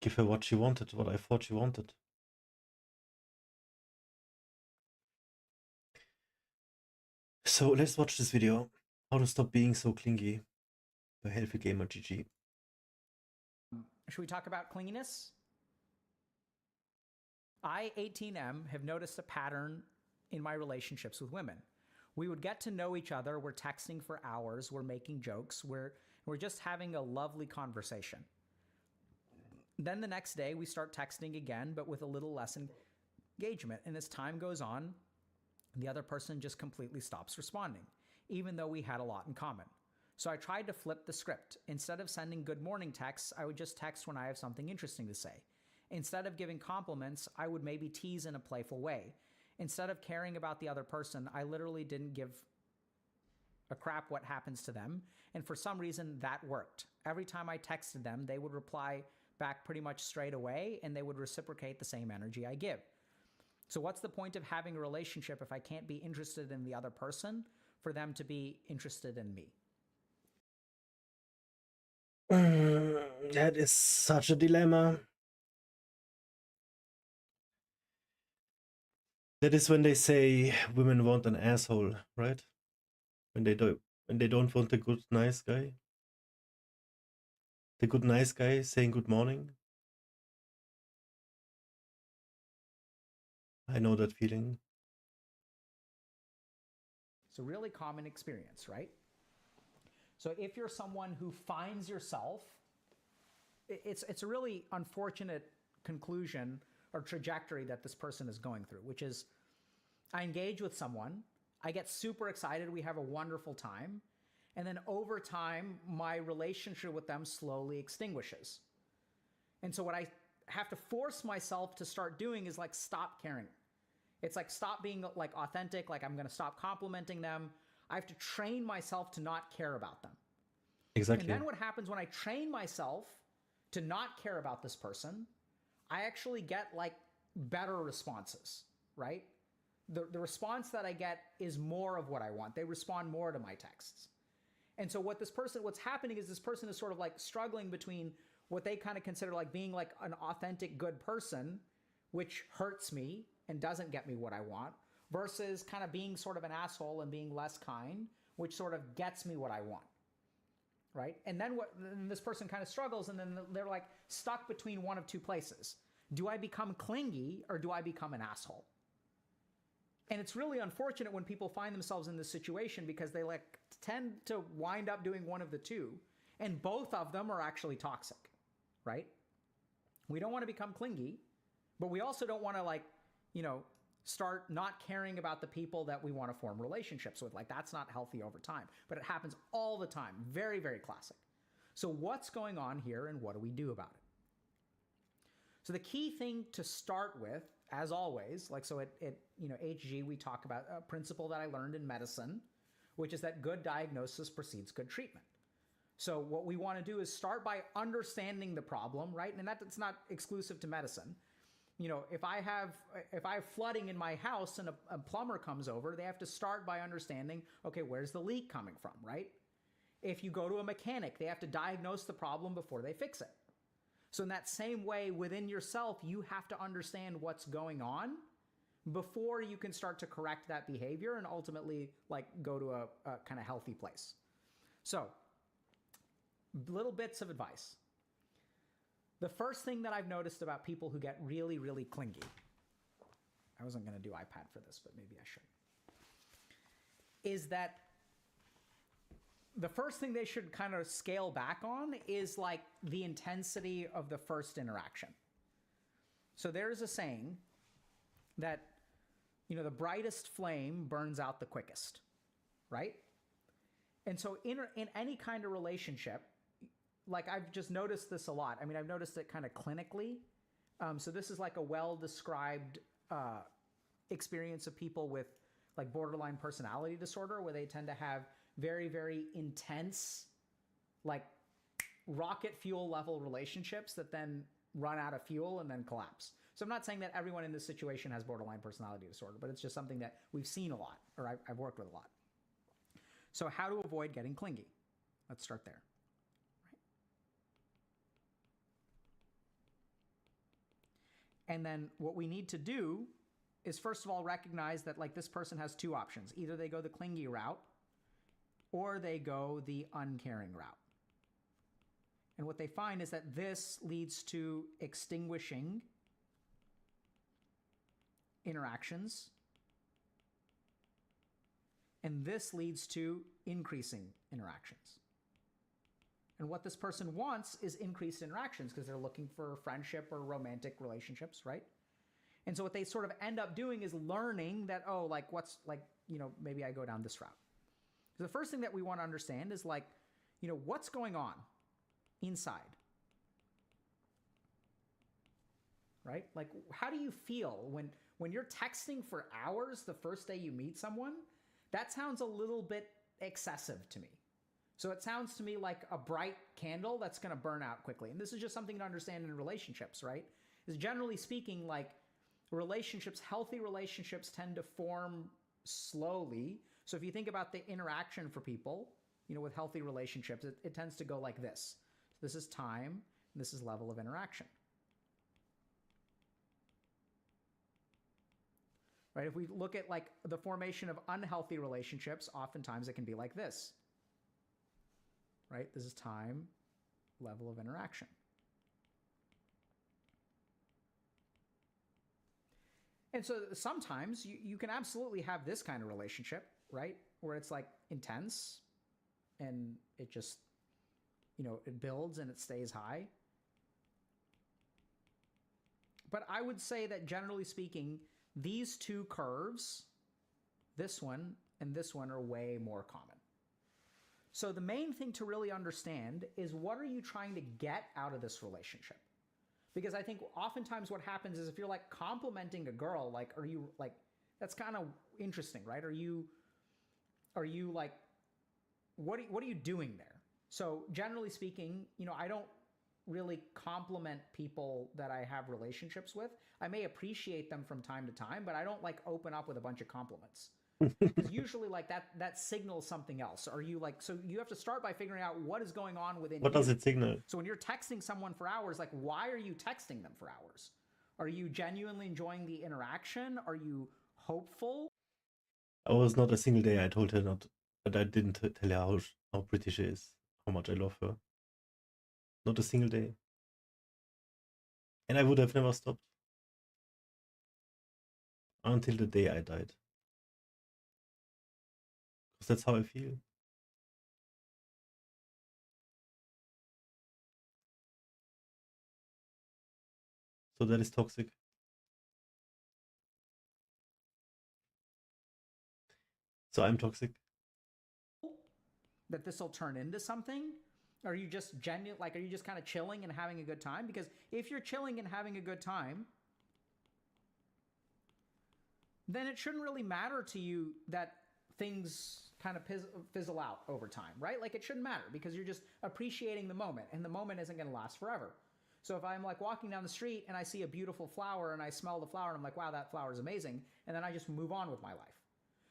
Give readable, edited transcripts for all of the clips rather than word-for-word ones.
Give her what she wanted, what I thought she wanted. So let's watch this video. How to stop being so clingy by HealthyGamerGG. Should we talk about clinginess? I, 18M, have noticed a pattern in my relationships with women. We would get to know each other, we're texting for hours, we're making jokes, we're just having a lovely conversation. Then the next day we start texting again, but with a little less engagement. And as time goes on, the other person just completely stops responding, even though we had a lot in common. So I tried to flip the script. Instead of sending good morning texts, I would just text when I have something interesting to say. Instead of giving compliments, I would maybe tease in a playful way. Instead of caring about the other person, I literally didn't give a crap what happens to them. And for some reason, that worked. Every time I texted them, they would reply back pretty much straight away, and they would reciprocate the same energy I give. So what's the point of having a relationship if I can't be interested in the other person for them to be interested in me? That is such a dilemma. That is when they say women want an asshole, right? When they don't want the good nice guy. The good nice guy saying good morning. I know that feeling. It's a really common experience, right? So if you're someone who finds yourself, it's a really unfortunate conclusion or trajectory that this person is going through, which is I engage with someone, I get super excited, we have a wonderful time, and then over time, my relationship with them slowly extinguishes. And so what I have to force myself to start doing is like stop caring. It's like stop being like authentic, like I'm gonna stop complimenting them. I have to train myself to not care about them. Exactly. And then what happens when I train myself to not care about this person, I actually get like better responses, right? The response that I get is more of what I want. They respond more to my texts. And so what's happening is this person is sort of like struggling between what they kind of consider like being like an authentic good person, which hurts me and doesn't get me what I want, versus kind of being sort of an asshole and being less kind, which sort of gets me what I want. Right? And then this person kind of struggles, and then they're like stuck between one of two places. Do I become clingy or do I become an asshole? And it's really unfortunate when people find themselves in this situation because they like tend to wind up doing one of the two, and both of them are actually toxic, right? We don't want to become clingy, but we also don't want to like, start not caring about the people that we want to form relationships with. Like that's not healthy over time, but it happens all the time. Very, very classic. So what's going on here and what do we do about it? So the key thing to start with, as always, like so at HG, we talk about a principle that I learned in medicine, which is that good diagnosis precedes good treatment. So what we want to do is start by understanding the problem, right? And that's not exclusive to medicine. If I have flooding in my house and a plumber comes over, they have to start by understanding, okay, where's the leak coming from, right? If you go to a mechanic, they have to diagnose the problem before they fix it. So in that same way, within yourself, you have to understand what's going on before you can start to correct that behavior and ultimately like go to a kind of healthy place. So little bits of advice. The first thing that I've noticed about people who get really, really clingy, I wasn't going to do iPad for this, but maybe I should, is that the first thing they should kind of scale back on is like the intensity of the first interaction. So there's a saying that, the brightest flame burns out the quickest, right? And so in any kind of relationship, like I've just noticed this a lot. I mean, I've noticed it kind of clinically. So this is like a well-described experience of people with like borderline personality disorder, where they tend to have very, very intense, like rocket fuel level relationships that then run out of fuel and then collapse. So I'm not saying that everyone in this situation has borderline personality disorder, but it's just something that we've seen a lot, or I've worked with a lot. So how to avoid getting clingy? Let's start there. And then what we need to do is first of all recognize that like this person has two options. Either they go the clingy route or they go the uncaring route. And what they find is that this leads to extinguishing interactions. And this leads to increasing interactions. And what this person wants is increased interactions because they're looking for friendship or romantic relationships, right? And so what they sort of end up doing is learning that, oh, like what's like, you know, maybe I go down this route. So the first thing that we want to understand is like, you know, what's going on inside, right? Like, how do you feel when you're texting for hours the first day you meet someone? That sounds a little bit excessive to me. So it sounds to me like a bright candle that's going to burn out quickly. And this is just something to understand in relationships, right? Is generally speaking, like relationships, healthy relationships tend to form slowly. So if you think about the interaction for people, you know, with healthy relationships, it tends to go like this. So this is time, and this is level of interaction. Right? If we look at like the formation of unhealthy relationships, oftentimes it can be like this. Right? This is time, level of interaction. And so sometimes you can absolutely have this kind of relationship, right? Where it's like intense and it just, you know, it builds and it stays high. But I would say that generally speaking, these two curves, this one and this one, are way more common. So the main thing to really understand is what are you trying to get out of this relationship? Because I think oftentimes what happens is if you're like complimenting a girl, like, are you like, that's kind of interesting, right? Are you like, what are you doing there? So generally speaking, you know, I don't really compliment people that I have relationships with. I may appreciate them from time to time, but I don't like open up with a bunch of compliments. Because usually like that signals something else. Are you like, so you have to start by figuring out what is going on within What you. does it signal? So when you're texting someone for hours, like why are you texting them for hours? Are you genuinely enjoying the interaction? Are you hopeful? I was not a single day I told her not, but I didn't tell her how pretty she is, how much I love her. Not a single day. And I would have never stopped. Until the day I died. Because that's how I feel. So that is toxic. So I'm toxic. That this will turn into something? Are you just like, are you just kind of chilling and having a good time? Because if you're chilling and having a good time, then it shouldn't really matter to you that things kind of fizzle out over time, right? Like it shouldn't matter because you're just appreciating the moment, and the moment isn't going to last forever. So if I'm like walking down the street and I see a beautiful flower and I smell the flower and I'm like, wow, that flower is amazing, and then I just move on with my life.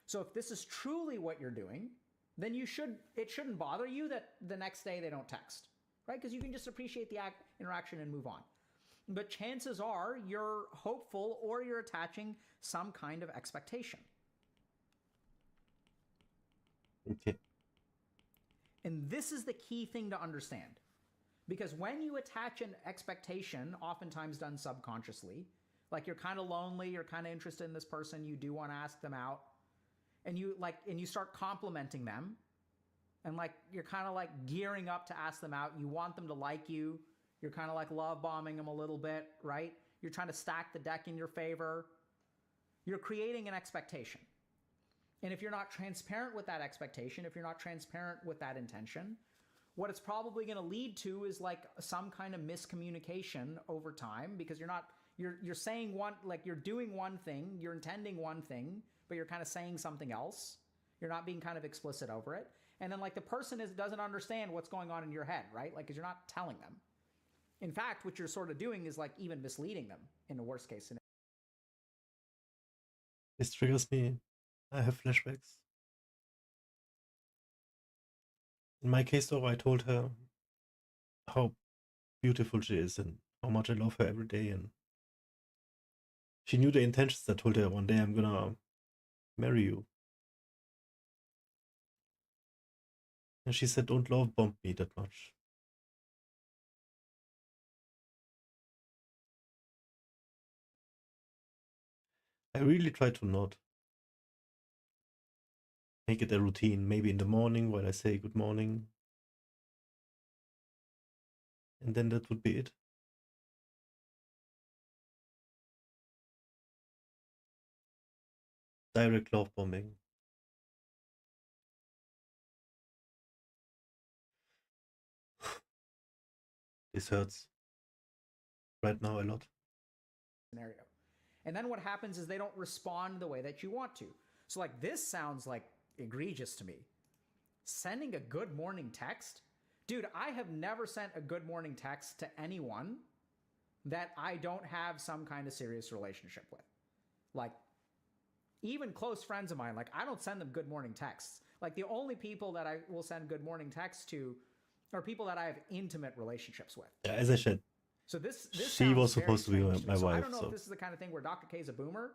So if this is truly what you're doing, then it shouldn't bother you that the next day they don't text, right? Because you can just appreciate the interaction and move on. But chances are you're hopeful or you're attaching some kind of expectation. Okay. And this is the key thing to understand. Because when you attach an expectation, oftentimes done subconsciously, like you're kind of lonely, you're kind of interested in this person, you do want to ask them out, and you start complimenting them, and like you're kind of like gearing up to ask them out, you want them to like you, you're kind of like love bombing them a little bit, right? You're trying to stack the deck in your favor. You're creating an expectation. And if you're not transparent with that expectation, if you're not transparent with that intention, what it's probably going to lead to is like some kind of miscommunication over time, because you're saying one, like you're doing one thing, you're intending one thing, but you're kind of saying something else. You're not being kind of explicit over it. And then like the person doesn't understand what's going on in your head, right? Like, because you're not telling them. In fact, what you're sort of doing is like even misleading them in the worst case scenario. This triggers me. I have flashbacks. In my case, though, I told her how beautiful she is and how much I love her every day. And She knew the intentions. I told her one day I'm gonna marry you. And she said, don't love bomb me that much. I really try to not make it a routine. Maybe in the morning while I say good morning. And then that would be it. Direct love bombing. This hurts right now a lot. Scenario. And then what happens is they don't respond the way that you want to. So like this sounds like egregious to me. Sending a good morning text? Dude, I have never sent a good morning text to anyone that I don't have some kind of serious relationship with. Like, even close friends of mine, like I don't send them good morning texts. Like the only people that I will send good morning texts to are people that I have intimate relationships with. Yeah, as I said, so this she was supposed to be my wife. I don't know so. if this is the kind of thing where Dr. K is a boomer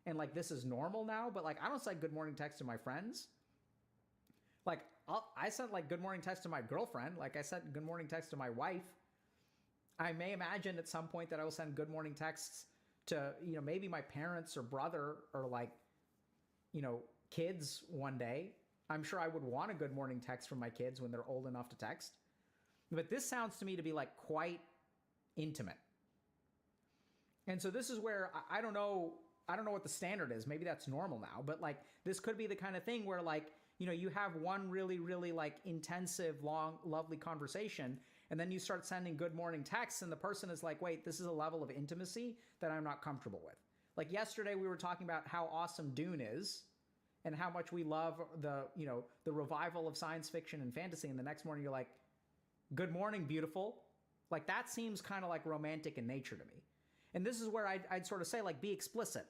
and like this is normal now, but like I don't send good morning texts to my friends. Like I sent like good morning text to my girlfriend. Like I sent good morning text to my wife. I may imagine at some point that I will send good morning texts to, you know, maybe my parents or brother or like, you know, kids one day. I'm sure I would want a good morning text from my kids when they're old enough to text. But this sounds to me to be like quite intimate. And so this is where I don't know what the standard is. Maybe that's normal now, but like this could be the kind of thing where like, you know, you have one really, really like intensive, long, lovely conversation, and then you start sending good morning texts and the person is like, wait, this is a level of intimacy that I'm not comfortable with. Like yesterday we were talking about how awesome Dune is and how much we love the, you know, the revival of science fiction and fantasy, and the next morning you're like, good morning, beautiful. Like that seems kind of like romantic in nature to me. And this is where I'd sort of say like be explicit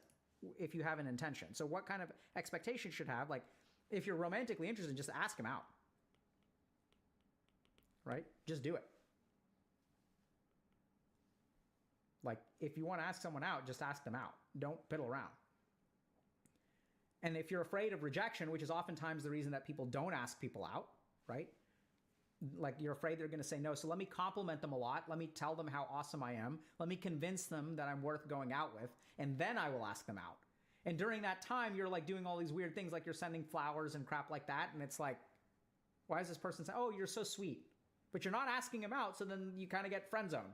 if you have an intention. So what kind of expectation should have, like if you're romantically interested, just ask him out. Right? Just do it. Like if you want to ask someone out, just ask them out. Don't piddle around. And if you're afraid of rejection, which is oftentimes the reason that people don't ask people out, right? Like you're afraid they're going to say no. So let me compliment them a lot. Let me tell them how awesome I am. Let me convince them that I'm worth going out with. And then I will ask them out. And during that time, you're like doing all these weird things, like you're sending flowers and crap like that. And it's like, why is this person saying, oh, you're so sweet? But you're not asking him out. So then you kind of get friend zoned.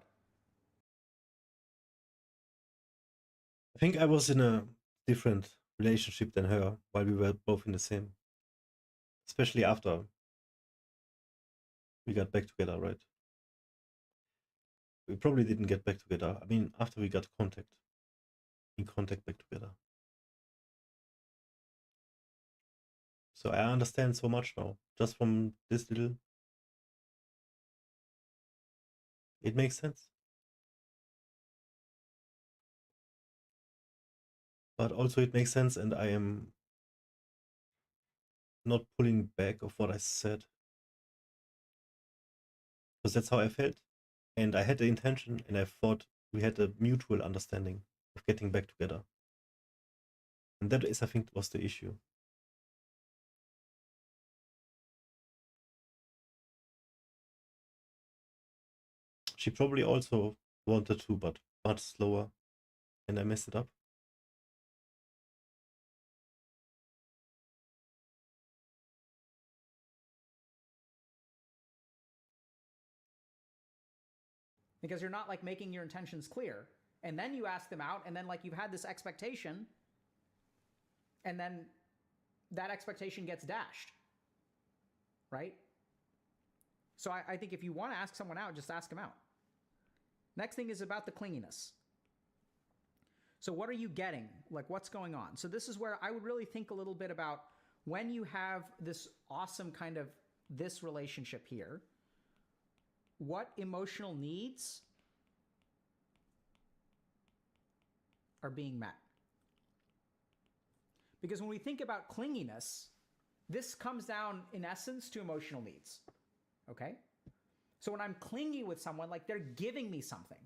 I think I was in a different relationship than her while we were both in the same. Especially after we got back together, right? We probably didn't get back together. I mean, after we got in contact back together. So I understand so much now, just from this little. It makes sense. But also it makes sense, and I am not pulling back of what I said. Because that's how I felt. And I had the intention, and I thought we had a mutual understanding of getting back together. And that is, I think, was the issue. She probably also wanted to, but much slower. And I messed it up. Because you're not like making your intentions clear. And then you ask them out, and then like you've had this expectation, and then that expectation gets dashed. Right? So I think if you want to ask someone out, just ask them out. Next thing is about the clinginess. So what are you getting? Like what's going on? So this is where I would really think a little bit about when you have this awesome kind of this relationship here, what emotional needs are being met? Because when we think about clinginess, this comes down in essence to emotional needs. Okay? So when I'm clingy with someone, like they're giving me something.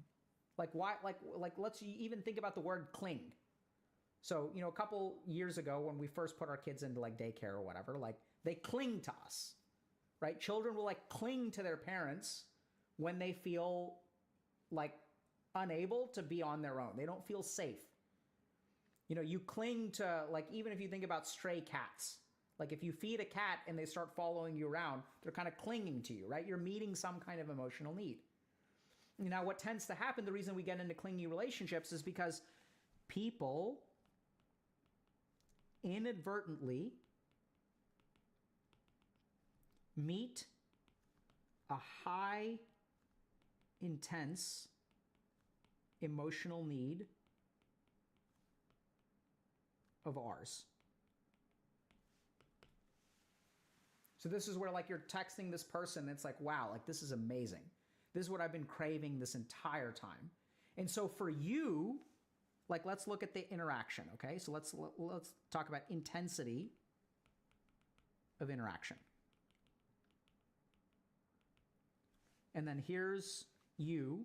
Like why, like let's even think about the word cling. So, you know, a couple years ago when we first put our kids into like daycare or whatever, like they cling to us, right? Children will like cling to their parents when they feel like unable to be on their own. They don't feel safe. You know, you cling to, like, even if you think about stray cats, like if you feed a cat and they start following you around, they're kind of clinging to you, right? You're meeting some kind of emotional need. Now, what tends to happen, the reason we get into clingy relationships is because people inadvertently meet a high, intense emotional need of ours. So this is where like you're texting this person, it's like, wow, like this is amazing. This is what I've been craving this entire time. And so for you, like let's look at the interaction, okay? So let's talk about intensity of interaction. And then here's you,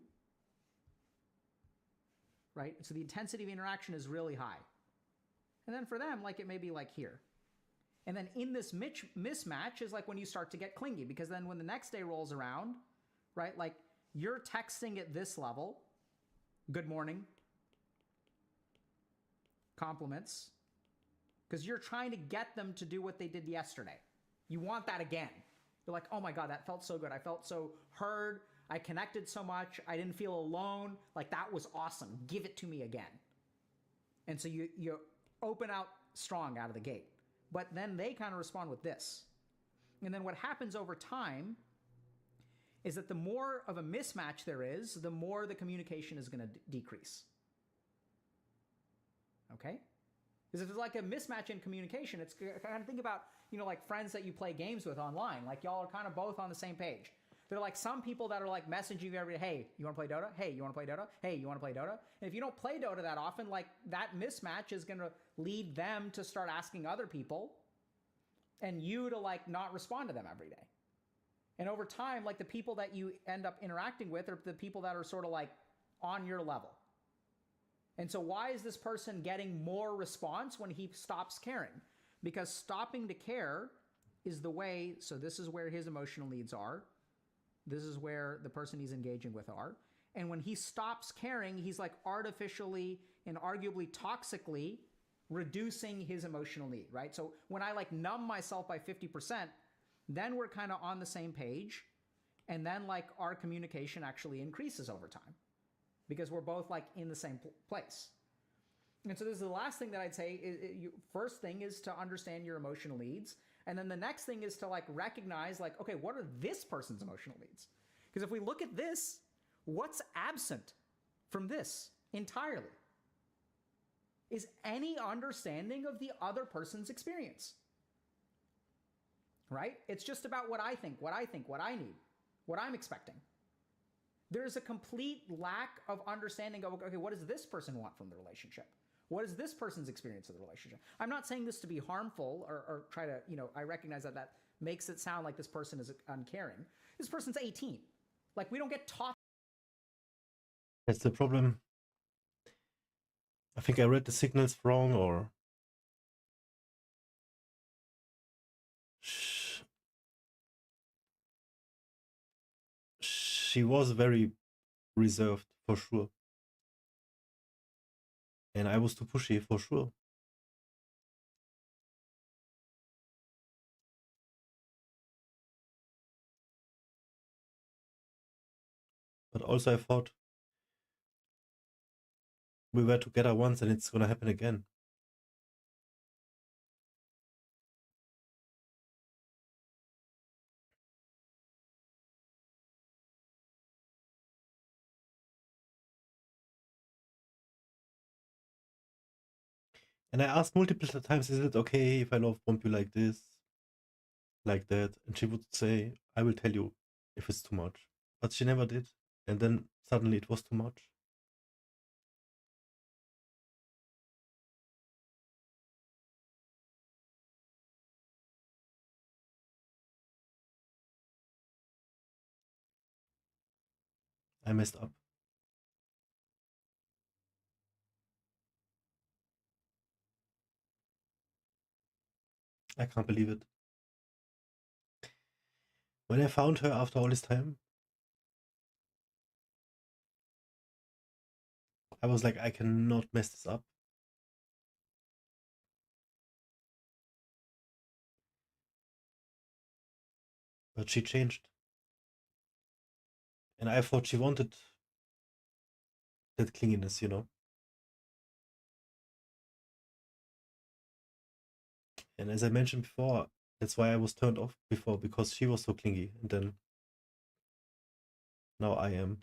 right? So the intensity of interaction is really high. And then for them, like it may be like here. And then in this mismatch is like when you start to get clingy, because then when the next day rolls around, right? Like you're texting at this level, good morning, compliments, because you're trying to get them to do what they did yesterday. You want that again. You're like, oh my God, that felt so good. I felt so heard. I connected so much. I didn't feel alone. Like that was awesome. Give it to me again. And so you open out strong out of the gate. But then they kind of respond with this. And then what happens over time is that the more of a mismatch there is, the more the communication is going to decrease. Okay? Because if it's like a mismatch in communication, it's kind of think about, you know, like friends that you play games with online. Like y'all are kind of both on the same page. They're like some people that are like messaging you every day, hey, you want to play Dota? Hey, you want to play Dota? Hey, you want to play Dota? And if you don't play Dota that often, like that mismatch is going to lead them to start asking other people and you to like not respond to them every day. And over time, like the people that you end up interacting with are the people that are sort of like on your level. And so why is this person getting more response when he stops caring? Because stopping to care is the way, so this is where his emotional needs are. This is where the person he's engaging with are. And when he stops caring, he's like artificially and arguably toxically reducing his emotional need, right? So when I like numb myself by 50%, then we're kind of on the same page. And then like our communication actually increases over time because we're both like in the same place. And so this is the last thing that I'd say. First thing is to understand your emotional needs. And then the next thing is to like recognize like, okay, what are this person's emotional needs? Because if we look at this, what's absent from this entirely is any understanding of the other person's experience, right? It's just about what I think, what I need, what I'm expecting. There's a complete lack of understanding of, okay, what does this person want from the relationship? What is this person's experience of the relationship? I'm not saying this to be harmful or try to, you know, I recognize that that makes it sound like this person is uncaring. This person's 18. Like we don't get taught. That's the problem. I think I read the signals wrong, or she was very reserved for sure. And I was too pushy for sure. But also I thought we were together once and it's gonna happen again. And I asked multiple times, is it okay if I love bomb you like this, like that? And she would say, I will tell you if it's too much. But she never did. And then suddenly it was too much. I messed up. I can't believe it. When I found her after all this time, I was like, I cannot mess this up. But she changed. And I thought she wanted that clinginess, you know? And as I mentioned before, that's why I was turned off before, because she was so clingy. And then now I am.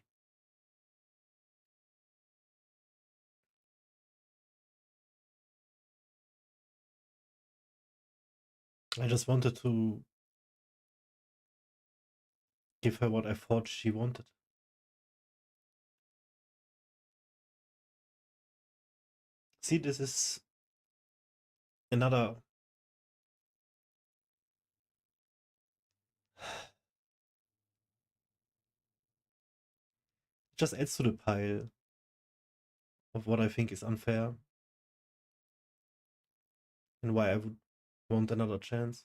I just wanted to give her what I thought she wanted. See, this is another... just adds to the pile of what I think is unfair and why I would want another chance.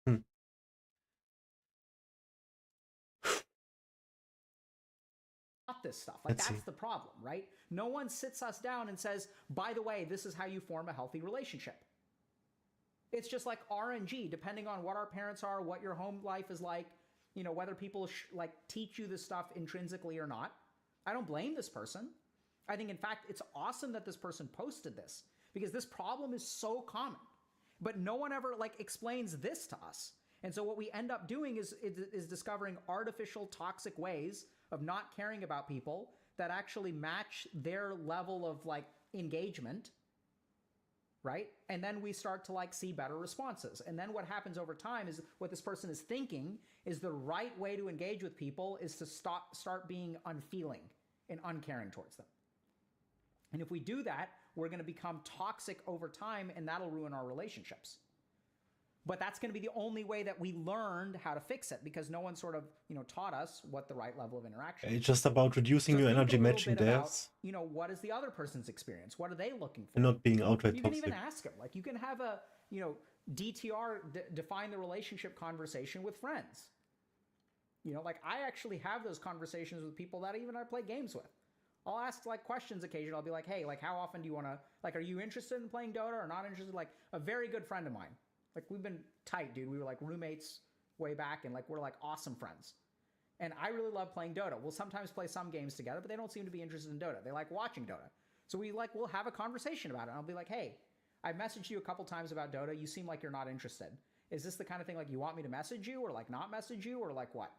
Hmm. This stuff. Like, that's the problem, right? No one sits us down and says, by the way, this is how you form a healthy relationship. It's just like RNG, depending on what our parents are, what your home life is like, you know, whether people like teach you this stuff intrinsically or not. I don't blame this person. I think, in fact, it's awesome that this person posted this, because this problem is so common, but no one ever like explains this to us. And so what we end up doing is discovering artificial toxic ways of not caring about people that actually match their level of like engagement, right? And then we start to like see better responses. And then what happens over time is what this person is thinking is the right way to engage with people is to start being unfeeling and uncaring towards them. And if we do that, we're going to become toxic over time, and that'll ruin our relationships. But that's going to be the only way that we learned how to fix it, because no one sort of, you know, taught us what the right level of interaction is. It's just about reducing your energy, matching theirs. You know, what is the other person's experience? What are they looking for? And not being outright toxic. You can even ask them. Like, you can have a, you know, DTR, define the relationship conversation with friends. You know, like, I actually have those conversations with people that even I play games with. I'll ask like questions occasionally. I'll be like, hey, like, how often do you want to, like, are you interested in playing Dota or not interested? Like, a very good friend of mine. Like, we've been tight, dude. We were like roommates way back, and like we're like awesome friends. And I really love playing Dota. We'll sometimes play some games together, but they don't seem to be interested in Dota. They like watching Dota. So we'll have a conversation about it. And I'll be like, hey, I messaged you a couple times about Dota. You seem like you're not interested. Is this the kind of thing like you want me to message you or like not message you or like what?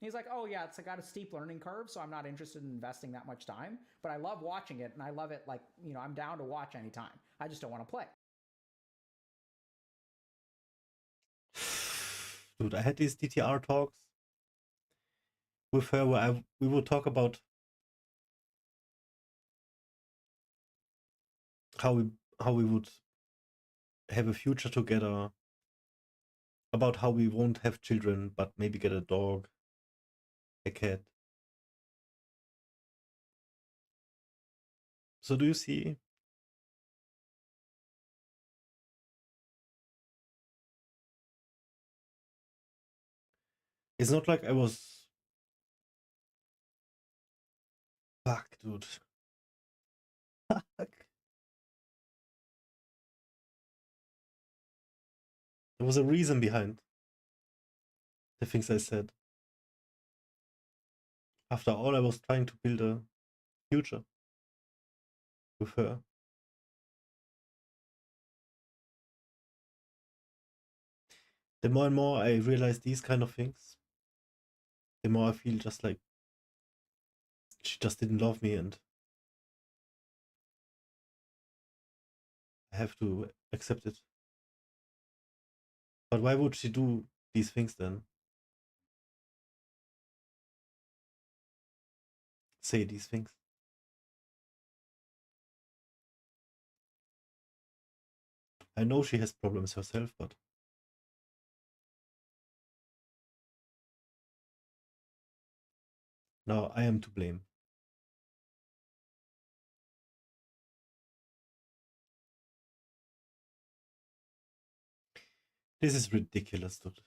And he's like, oh yeah, it's got a steep learning curve, so I'm not interested in investing that much time, but I love watching it, and I love it, like, you know, I'm down to watch anytime. I just don't want to play. Dude, I had these DTR talks with her where we would talk about how we would have a future together, about how we won't have children, but maybe get a dog, a cat. So do you see? It's not like I was... Fuck, dude. Fuck. There was a reason behind the things I said. After all, I was trying to build a future with her. The more and more I realize these kind of things, the more I feel just like she just didn't love me, and I have to accept it. But why would she do these things then? Say these things? I know she has problems herself, but now I am to blame. This is ridiculous, dude.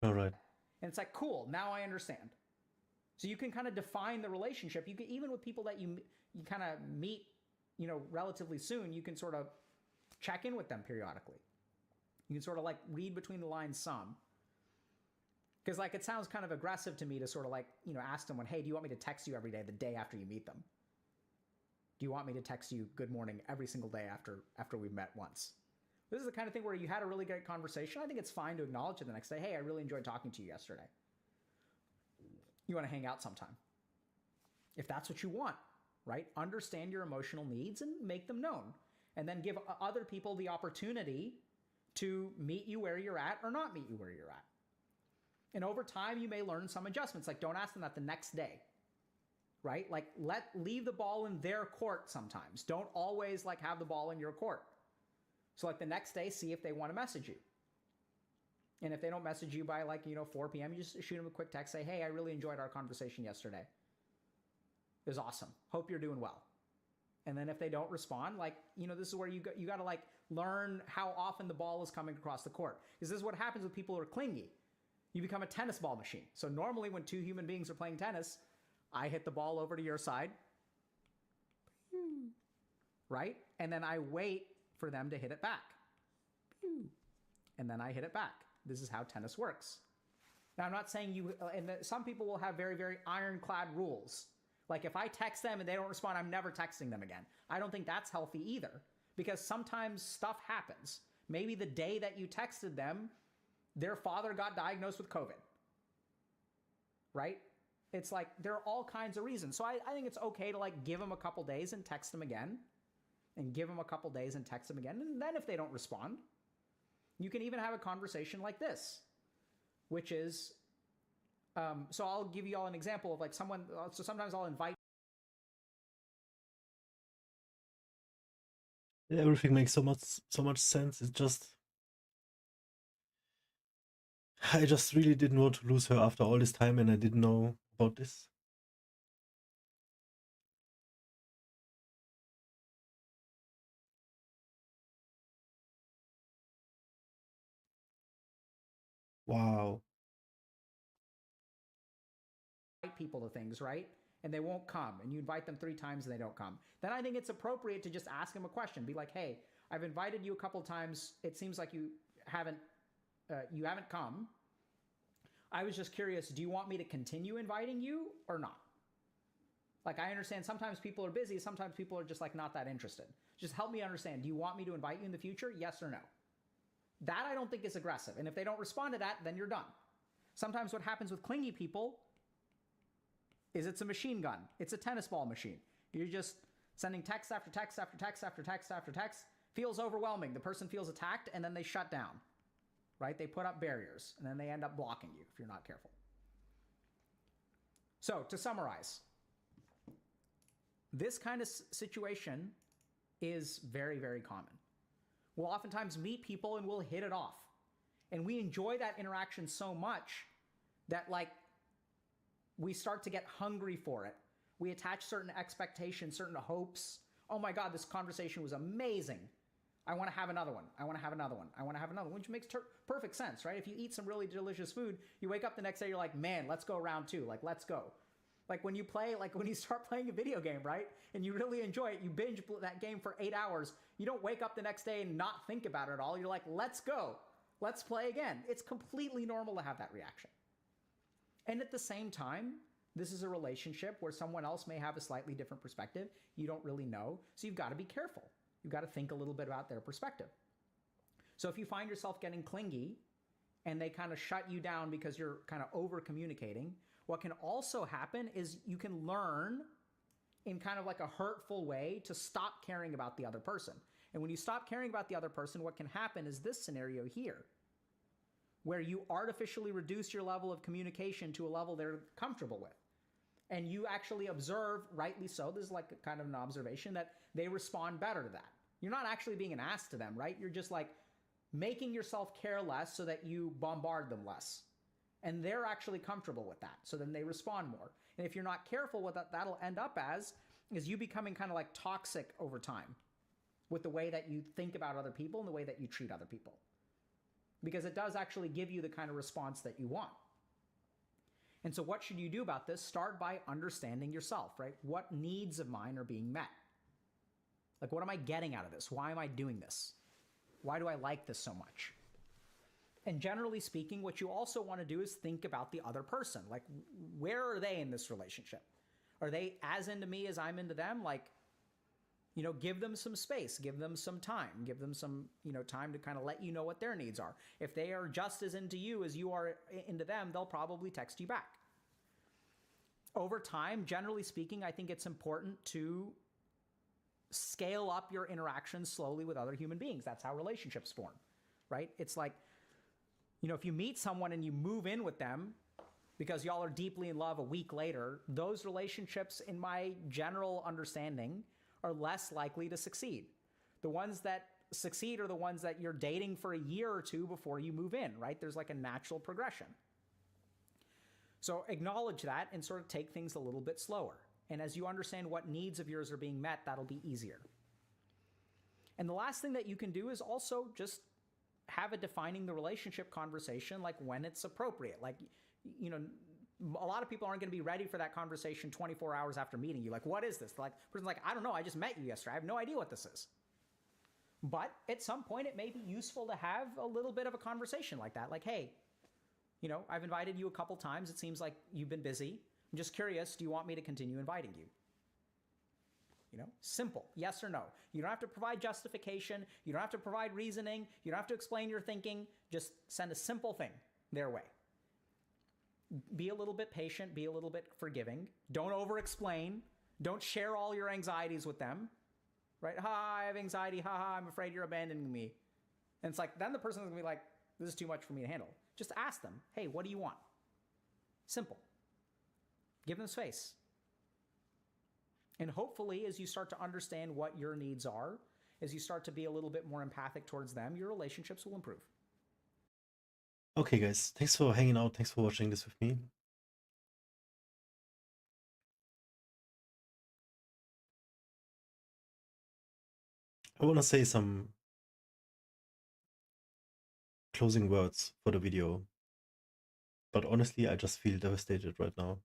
All right. And it's like, cool, now I understand. So you can kind of define the relationship. You can, even with people that you kind of meet, you know, relatively soon, you can sort of check in with them periodically. You can sort of like read between the lines some. Because like it sounds kind of aggressive to me to sort of like, you know, ask someone, hey, do you want me to text you every day the day after you meet them? Do you want me to text you good morning every single day after we've met once? This is the kind of thing where you had a really great conversation. I think it's fine to acknowledge it the next day. Hey, I really enjoyed talking to you yesterday. You want to hang out sometime. If that's what you want, right? Understand your emotional needs and make them known. And then give other people the opportunity to meet you where you're at or not meet you where you're at. And over time, you may learn some adjustments. Like don't ask them that the next day, right? Like leave the ball in their court sometimes. Don't always like have the ball in your court. So like the next day, see if they want to message you. And if they don't message you by like, 4 p.m., you just shoot them a quick text, say, hey, I really enjoyed our conversation yesterday. It was awesome. Hope you're doing well. And then if they don't respond, like, this is where you got to like learn how often the ball is coming across the court. Because this is what happens with people who are clingy. You become a tennis ball machine. So normally when two human beings are playing tennis, I hit the ball over to your side, right? And then I wait for them to hit it back. And then I hit it back. This is how tennis works. Now, I'm not saying some people will have very, very ironclad rules. Like if I text them and they don't respond, I'm never texting them again. I don't think that's healthy either, because sometimes stuff happens. Maybe the day that you texted them, their father got diagnosed with COVID, right? It's like, there are all kinds of reasons. So I think it's okay to like give them a couple days and text them again, and give them a couple days and text them again. And then if they don't respond, you can even have a conversation like this, which is, so I'll give you all an example of like someone, so sometimes I'll invite. Everything makes so much sense. It's just, I just really didn't want to lose her after all this time, and I didn't know about this. Wow. People to things, right? And they won't come, and you invite them 3 times and they don't come. Then I think it's appropriate to just ask them a question. Be like, hey, I've invited you a couple times. It seems like you haven't come. I was just curious, do you want me to continue inviting you or not? Like, I understand sometimes people are busy. Sometimes people are just like not that interested. Just help me understand. Do you want me to invite you in the future? Yes or no? That I don't think is aggressive. And if they don't respond to that, then you're done. Sometimes what happens with clingy people is it's a machine gun. It's a tennis ball machine. You're just sending text after text after text after text after text. Feels overwhelming. The person feels attacked, and then they shut down, right? They put up barriers, and then they end up blocking you if you're not careful. So to summarize, this kind of situation is very, very common. We'll oftentimes meet people and we'll hit it off. And we enjoy that interaction so much that like we start to get hungry for it. We attach certain expectations, certain hopes. Oh my God, this conversation was amazing. I want to have another one. I want to have another one. I want to have another one, which makes perfect sense, right? If you eat some really delicious food, you wake up the next day, you're like, man, let's go round 2. Like, let's go. Like when you start playing a video game, right? And you really enjoy it, you binge that game for 8 hours. You don't wake up the next day and not think about it at all. You're like, let's go. Let's play again. It's completely normal to have that reaction. And at the same time, this is a relationship where someone else may have a slightly different perspective. You don't really know. So you've got to be careful. You've got to think a little bit about their perspective. So if you find yourself getting clingy and they kind of shut you down because you're kind of over communicating, what can also happen is you can learn in kind of like a hurtful way to stop caring about the other person. And when you stop caring about the other person, what can happen is this scenario here, where you artificially reduce your level of communication to a level they're comfortable with. And you actually observe, rightly so, this is like a kind of an observation, that they respond better to that. You're not actually being an ass to them, right? You're just like making yourself care less so that you bombard them less. And they're actually comfortable with that. So then they respond more. And if you're not careful, what that'll end up as is you becoming kind of like toxic over time with the way that you think about other people and the way that you treat other people. Because it does actually give you the kind of response that you want. And so what should you do about this? Start by understanding yourself, right? What needs of mine are being met? Like, what am I getting out of this? Why am I doing this? Why do I like this so much? And generally speaking, what you also want to do is think about the other person. Like, where are they in this relationship? Are they as into me as I'm into them? Like, you know, give them some space, give them some time, give them some, you know, time to kind of let you know what their needs are. If they are just as into you as you are into them, they'll probably text you back. Over time, generally speaking, I think it's important to scale up your interactions slowly with other human beings. That's how relationships form, right? It's like, you know, if you meet someone and you move in with them because y'all are deeply in love a week later, those relationships, in my general understanding, are less likely to succeed. The ones that succeed are the ones that you're dating for a year or two before you move in, right? There's like a natural progression. So acknowledge that and sort of take things a little bit slower. And as you understand what needs of yours are being met, that'll be easier. And the last thing that you can do is also just have a defining the relationship conversation, like when it's appropriate. Like, you know, a lot of people aren't going to be ready for that conversation 24 hours after meeting you. Like, what is this? Like, the person's like, I don't know. I just met you yesterday. I have no idea what this is. But at some point, it may be useful to have a little bit of a conversation like that. Like, hey, you know, I've invited you a couple times. It seems like you've been busy. I'm just curious. Do you want me to continue inviting you? You know, simple, yes or no. You don't have to provide justification. You don't have to provide reasoning. You don't have to explain your thinking. Just send a simple thing their way. Be a little bit patient, be a little bit forgiving. Don't over-explain. Don't share all your anxieties with them, right? Ha, I have anxiety. Ha, ha, I'm afraid you're abandoning me. And it's like, then the person's gonna be like, this is too much for me to handle. Just ask them, hey, what do you want? Simple. Give them space. And hopefully, as you start to understand what your needs are, as you start to be a little bit more empathic towards them, your relationships will improve. Okay, guys, thanks for hanging out. Thanks for watching this with me. I want to say some closing words for the video, but honestly, I just feel devastated right now.